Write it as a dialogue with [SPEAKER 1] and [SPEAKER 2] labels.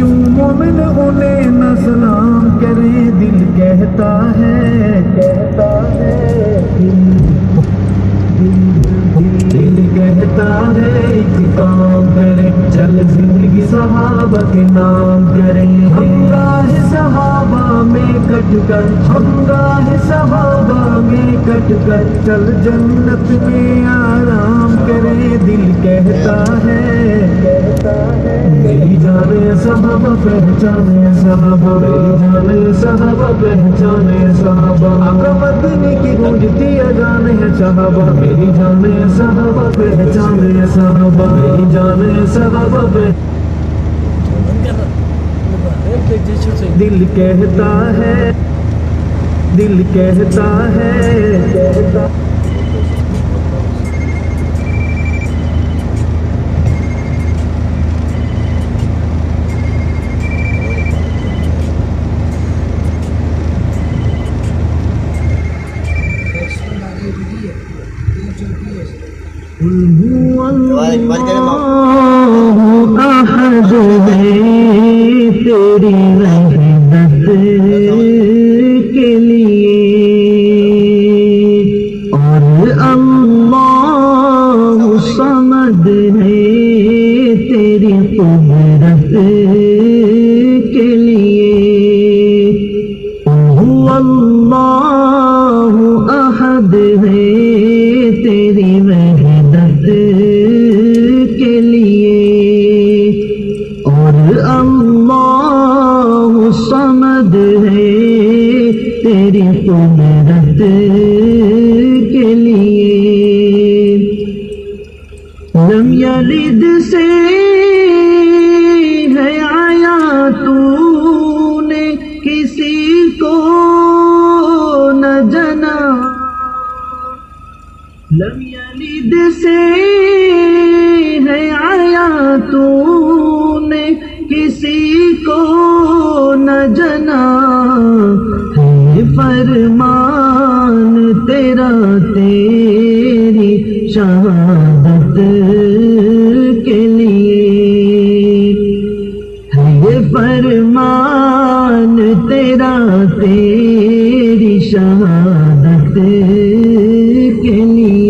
[SPEAKER 1] کیوں مومن انہیں نہ سلام کرے دل کہتا ہے دل کہتا ہے ایک کام کرے چل زندگی صحابہ کے نام کرے ہمراہ صحابہ میں کٹ کر ہمراہ صحابہ میں کٹ کر چل جنت میں آرام کرے دل کہتا ہے میری جانے صحابہ پہچانے صحابہ میری جانے صحابہ پہچانے صحابہ آقا مدینے کی گونجتی اذان ہے صحابہ میری جانے صحابہ پہچانے صحابہ میری جانے صحابہ دل کہتا ہے دل کہتا ہے
[SPEAKER 2] اللہ
[SPEAKER 1] احد ہے تیری رحمت کے لیے اور اللہ صمد ہے تیری قدرت کے لیے اللہ احد ہے تیری وحدت کے لیے اور اللہ صمد ہے تیری قدرت کے لیے لم یلد سے ہے آیا تو نے کسی کو نہ جنا لم یلد سے ہے آیا تو نے کسی کو نہ جنا ہے فرمان تیرا تیری شہادت کے لیے ہے یہ فرمان تیرا تیری شہادت کے لیے